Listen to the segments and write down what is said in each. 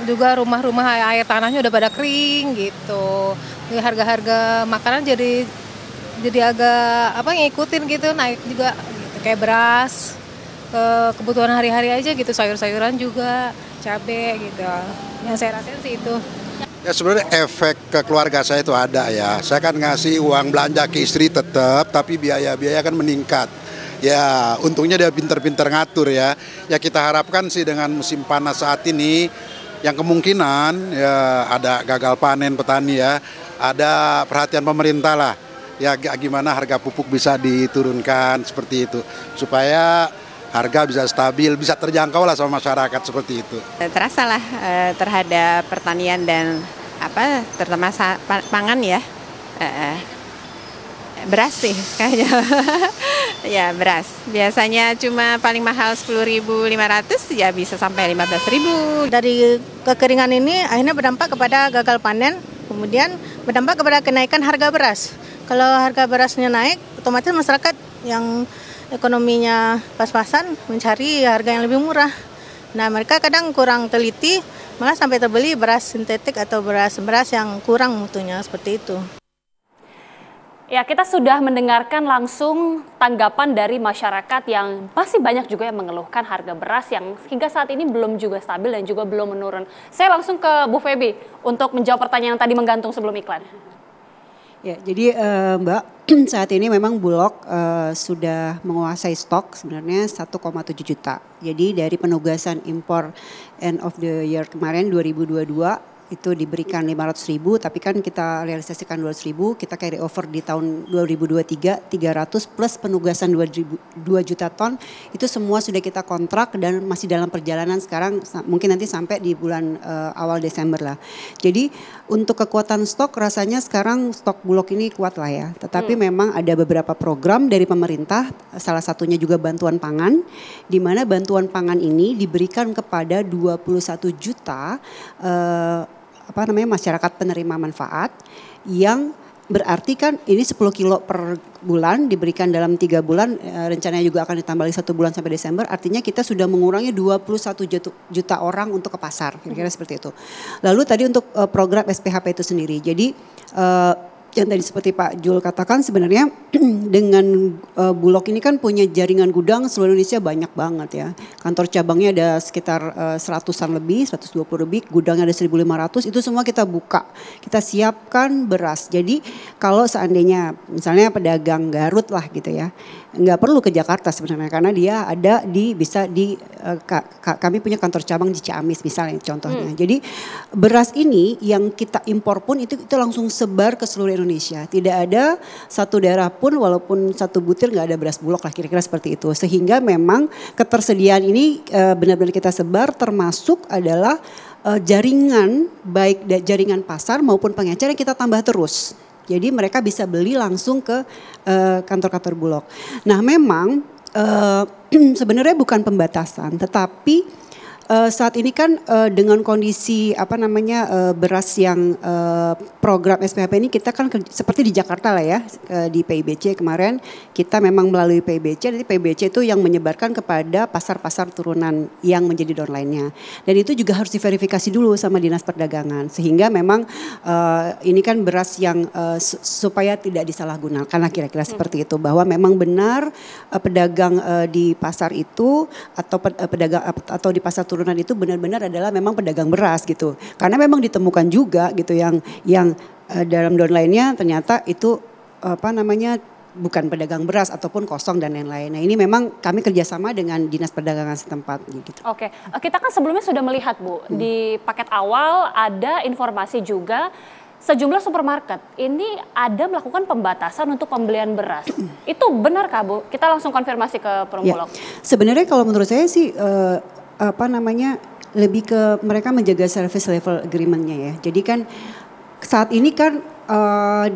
juga rumah-rumah air tanahnya udah pada kering gitu. Jadi harga-harga makanan jadi agak ngikutin gitu, naik juga gitu. Kayak beras, kebutuhan hari-hari aja gitu, sayur-sayuran juga, cabai gitu. Yang saya rasain sih itu. Ya sebenarnya efek ke keluarga saya itu ada ya. Saya kan ngasih uang belanja ke istri tetap, tapi biaya-biaya kan meningkat. Ya untungnya dia pinter-pinter ngatur ya. Ya kita harapkan sih dengan musim panas saat ini, yang kemungkinan ya ada gagal panen petani ya, ada perhatian pemerintah lah. Ya gimana harga pupuk bisa diturunkan seperti itu. Supaya harga bisa stabil, bisa terjangkau lah sama masyarakat seperti itu. Terasa lah terhadap pertanian dan terutama pangan ya. Beras sih kayaknya. Ya beras. Biasanya cuma paling mahal 10.500 ya bisa sampai 15.000. Dari kekeringan ini akhirnya berdampak kepada gagal panen, kemudian berdampak kepada kenaikan harga beras. Kalau harga berasnya naik, otomatis masyarakat yang ekonominya pas-pasan mencari harga yang lebih murah. Nah mereka kadang kurang teliti, malah sampai terbeli beras sintetik atau beras yang kurang mutunya seperti itu. Ya, kita sudah mendengarkan langsung tanggapan dari masyarakat yang masih banyak juga yang mengeluhkan harga beras yang hingga saat ini belum juga stabil dan juga belum menurun. Saya langsung ke Bu Feby untuk menjawab pertanyaan yang tadi menggantung sebelum iklan. Ya, jadi Mbak, saat ini memang Bulog sudah menguasai stok sebenarnya 1,7 juta. Jadi dari penugasan impor end of the year kemarin 2022 itu diberikan 500.000, tapi kan kita realisasikan 200.000, kita carry over di tahun 2023 300 plus penugasan 2 juta ton, itu semua sudah kita kontrak dan masih dalam perjalanan sekarang, mungkin nanti sampai di bulan awal Desember lah. Jadi untuk kekuatan stok rasanya sekarang stok Bulog ini kuat lah ya, tetapi memang ada beberapa program dari pemerintah, salah satunya juga bantuan pangan, di mana bantuan pangan ini diberikan kepada 21 juta masyarakat penerima manfaat, yang berarti kan ini 10 kilo per bulan diberikan dalam 3 bulan, rencananya juga akan ditambah lagi 1 bulan sampai Desember, artinya kita sudah mengurangi 21 juta orang untuk ke pasar, kira-kira seperti itu. Lalu tadi untuk program SPHP itu sendiri, jadi yang tadi seperti Pak Jul katakan sebenarnya dengan Bulog ini kan punya jaringan gudang seluruh Indonesia banyak banget ya. Kantor cabangnya ada sekitar 100-an lebih, 120 lebih, gudangnya ada 1.500, itu semua kita buka. Kita siapkan beras. Jadi kalau seandainya misalnya pedagang Garut lah gitu ya, nggak perlu ke Jakarta sebenarnya karena dia ada kami punya kantor cabang di Ciamis misalnya contohnya. Jadi beras ini yang kita impor pun itu langsung sebar ke seluruh Indonesia. Tidak ada satu daerah pun walaupun satu butir nggak ada beras Bulog lah, kira-kira seperti itu. Sehingga memang ketersediaan ini benar-benar kita sebar, termasuk adalah jaringan, baik jaringan pasar maupun pengecer yang kita tambah terus. Jadi mereka bisa beli langsung ke kantor-kantor Bulog. Nah memang sebenarnya bukan pembatasan, tetapi saat ini kan dengan kondisi beras yang program SPHP ini kita kan seperti di Jakarta lah ya, di PIBC kemarin kita memang melalui PIBC, jadi PIBC itu yang menyebarkan kepada pasar-pasar turunan yang menjadi downline-nya, dan itu juga harus diverifikasi dulu sama Dinas Perdagangan sehingga memang ini kan beras yang supaya tidak disalahgunakan, karena kira-kira seperti itu, bahwa memang benar pedagang di pasar itu atau pedagang atau di pasar turunan itu benar-benar adalah memang pedagang beras gitu. Karena memang ditemukan juga gitu yang dalam downline-nya ternyata itu bukan pedagang beras ataupun kosong dan lain-lain. Nah ini memang kami kerjasama dengan Dinas Perdagangan setempat gitu. Oke, kita kan sebelumnya sudah melihat Bu, di paket awal ada informasi juga sejumlah supermarket ini ada melakukan pembatasan untuk pembelian beras. Itu benarkah Bu? Kita langsung konfirmasi ke Perum Bulog. Ya, sebenarnya kalau menurut saya sih lebih ke mereka menjaga service level agreement-nya ya. Jadi kan saat ini kan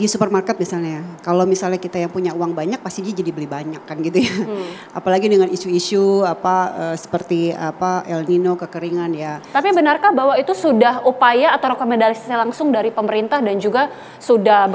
Di supermarket misalnya, kalau misalnya kita yang punya uang banyak pasti dia jadi beli banyak kan gitu ya. Apalagi dengan isu-isu seperti El Nino, kekeringan ya. Tapi benarkah bahwa itu sudah upaya atau rekomendasi langsung dari pemerintah dan juga sudah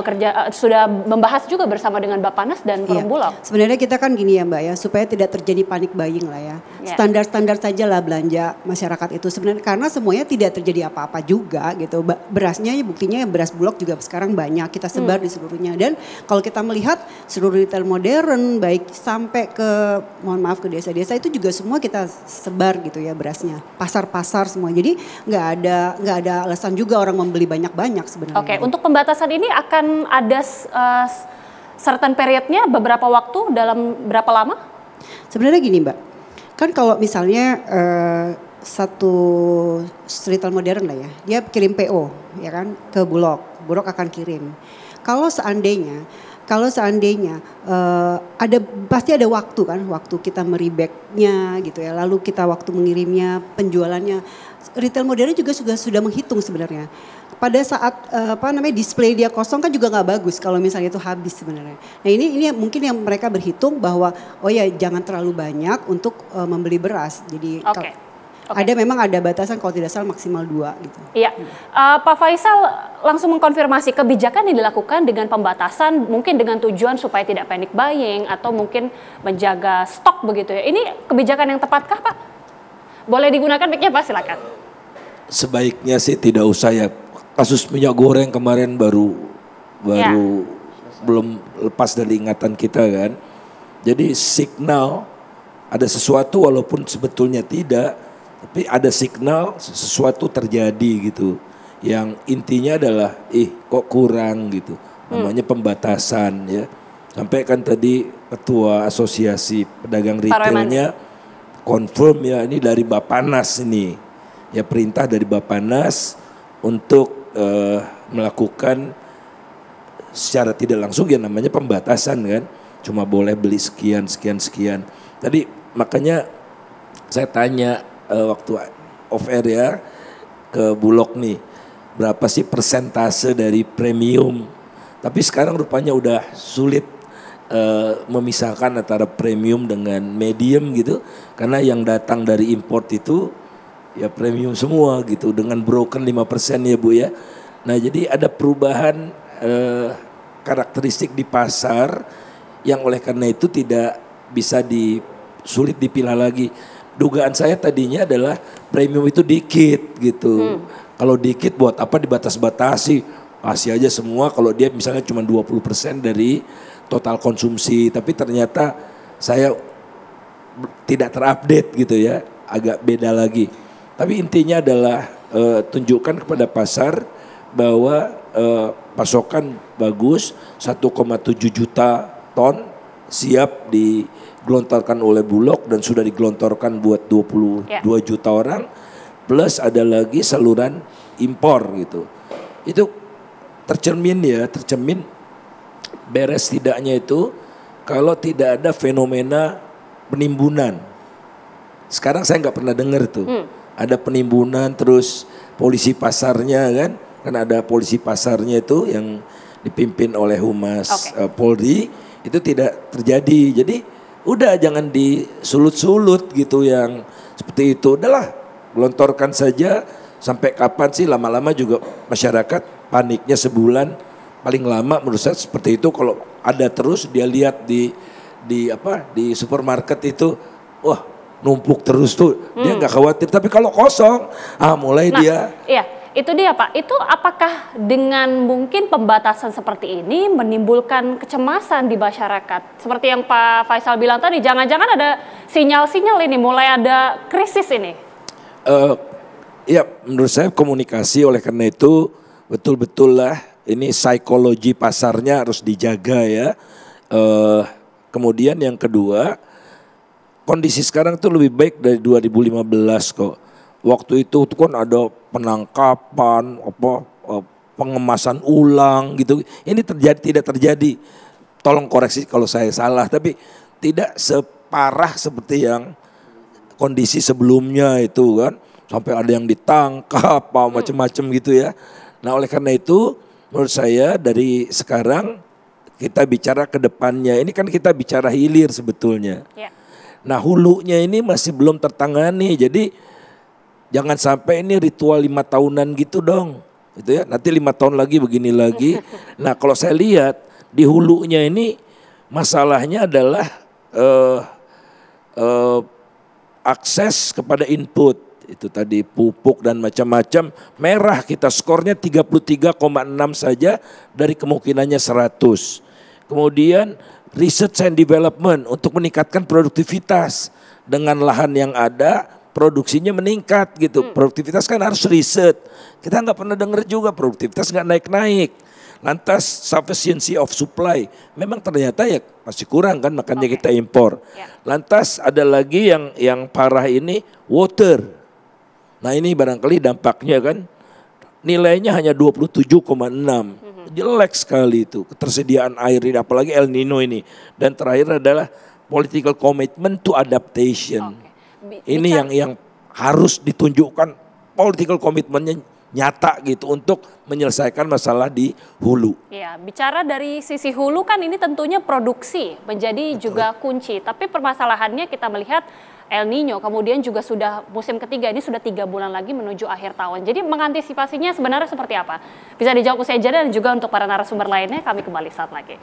sudah membahas juga bersama dengan Bappenas dan Perum Bulog? Sebenarnya kita kan gini ya Mbak ya, supaya tidak terjadi panik buying lah ya. Standar-standar saja lah belanja masyarakat itu sebenarnya, karena semuanya tidak terjadi apa-apa juga gitu. Berasnya buktinya beras Bulog juga sekarang banyak kita sebar di seluruhnya, dan kalau kita melihat seluruh retail modern baik sampai ke ke desa-desa itu juga semua kita sebar gitu ya berasnya, pasar-pasar semua, jadi nggak ada alasan juga orang membeli banyak-banyak sebenarnya. Oke, untuk pembatasan ini akan ada certain periodnya, beberapa waktu, dalam berapa lama? Sebenarnya gini Mbak, kan kalau misalnya satu retail modern lah ya, dia kirim PO ya kan ke Bulog akan kirim. Kalau seandainya pasti ada waktu kan, waktu kita meribeknya gitu ya, lalu kita waktu mengirimnya, penjualannya. Retail modern juga sudah menghitung sebenarnya. Pada saat display dia kosong kan juga nggak bagus kalau misalnya itu habis sebenarnya. Nah ini mungkin yang mereka berhitung bahwa jangan terlalu banyak untuk membeli beras. Jadi memang ada batasan, kalau tidak salah maksimal 2 gitu. Iya, Pak Faisal langsung mengkonfirmasi kebijakan yang dilakukan dengan pembatasan mungkin dengan tujuan supaya tidak panic buying atau mungkin menjaga stok begitu ya. Ini kebijakan yang tepatkah Pak? Boleh digunakan mic-nya Pak, silakan. Sebaiknya sih tidak usah ya. Kasus minyak goreng kemarin baru belum lepas dari ingatan kita kan. Jadi signal ada sesuatu walaupun sebetulnya tidak. Tapi ada signal sesuatu terjadi gitu. Yang intinya adalah kok kurang gitu. Namanya pembatasan ya. Sampai kan tadi Ketua Asosiasi Pedagang Retailnya confirm ya, ini dari Bappenas ini. Ya perintah dari Bappenas untuk melakukan secara tidak langsung ya namanya pembatasan kan. Cuma boleh beli sekian. Tadi makanya saya tanya waktu off air ya ke Bulog nih, berapa sih persentase dari premium, tapi sekarang rupanya udah sulit memisahkan antara premium dengan medium gitu, karena yang datang dari import itu ya premium semua gitu dengan broken 5% ya Bu ya. Nah jadi ada perubahan karakteristik di pasar yang oleh karena itu tidak bisa sulit dipilah lagi. Dugaan saya tadinya adalah premium itu dikit gitu. Kalau dikit buat apa dibatas-batasi? Kasih aja semua kalau dia misalnya cuma 20% dari total konsumsi. Tapi ternyata saya tidak terupdate gitu ya. Agak beda lagi. Tapi intinya adalah tunjukkan kepada pasar bahwa pasokan bagus, 1,7 juta ton siap digelontorkan oleh Bulog dan sudah digelontorkan buat 22 juta orang, plus ada lagi saluran impor gitu. Itu tercermin beres tidaknya itu kalau tidak ada fenomena penimbunan. Sekarang saya nggak pernah dengar tuh ada penimbunan, terus polisi pasarnya kan ada polisi pasarnya itu yang dipimpin oleh Humas Polri. Itu tidak terjadi. Jadi udah jangan disulut-sulut gitu yang seperti itu. Udahlah, gelontorkan saja. Sampai kapan sih, lama-lama juga masyarakat paniknya sebulan paling lama menurut saya seperti itu. Kalau ada terus dia lihat di supermarket itu, wah numpuk terus tuh, dia nggak khawatir. Tapi kalau kosong, mulai dia. Iya. Itu dia Pak, itu apakah dengan mungkin pembatasan seperti ini menimbulkan kecemasan di masyarakat? Seperti yang Pak Faisal bilang tadi, jangan-jangan ada sinyal-sinyal ini, mulai ada krisis ini? Ya menurut saya komunikasi, oleh karena itu betul-betul lah ini psikologi pasarnya harus dijaga ya. Kemudian yang kedua, kondisi sekarang tuh lebih baik dari 2015 kok. Waktu itu kan ada penangkapan, pengemasan ulang gitu. Ini tidak terjadi. Tolong koreksi kalau saya salah, tapi tidak separah seperti yang kondisi sebelumnya itu kan. Sampai ada yang ditangkap, macam-macam gitu ya. Nah oleh karena itu menurut saya dari sekarang kita bicara ke depannya. Ini kan kita bicara hilir sebetulnya. Ya. Nah hulunya ini masih belum tertangani. Jadi jangan sampai ini ritual 5 tahunan gitu dong. Gitu ya. Nanti 5 tahun lagi begini lagi. Nah kalau saya lihat di hulunya ini masalahnya adalah akses kepada input. Itu tadi pupuk dan macam-macam. Merah kita skornya 33,6 saja dari kemungkinannya 100. Kemudian research and development untuk meningkatkan produktivitas. Dengan lahan yang ada produksinya meningkat gitu. Produktivitas kan harus riset. Kita nggak pernah dengar juga produktivitas nggak naik-naik. Lantas sufficiency of supply memang ternyata ya masih kurang kan, makanya kita impor. Lantas ada lagi yang parah ini water. Nah ini barangkali dampaknya kan nilainya hanya 27,6. Jelek sekali itu ketersediaan air ini, apalagi El Nino ini. Dan terakhir adalah political commitment to adaptation. Ini yang harus ditunjukkan political commitmentnya nyata gitu untuk menyelesaikan masalah di hulu. Ya, bicara dari sisi hulu kan ini tentunya produksi menjadi juga kunci. Tapi permasalahannya kita melihat El Nino kemudian juga sudah musim ketiga, ini sudah 3 bulan lagi menuju akhir tahun. Jadi mengantisipasinya sebenarnya seperti apa? Bisa dijawab usai jeda dan juga untuk para narasumber lainnya kami kembali saat lagi.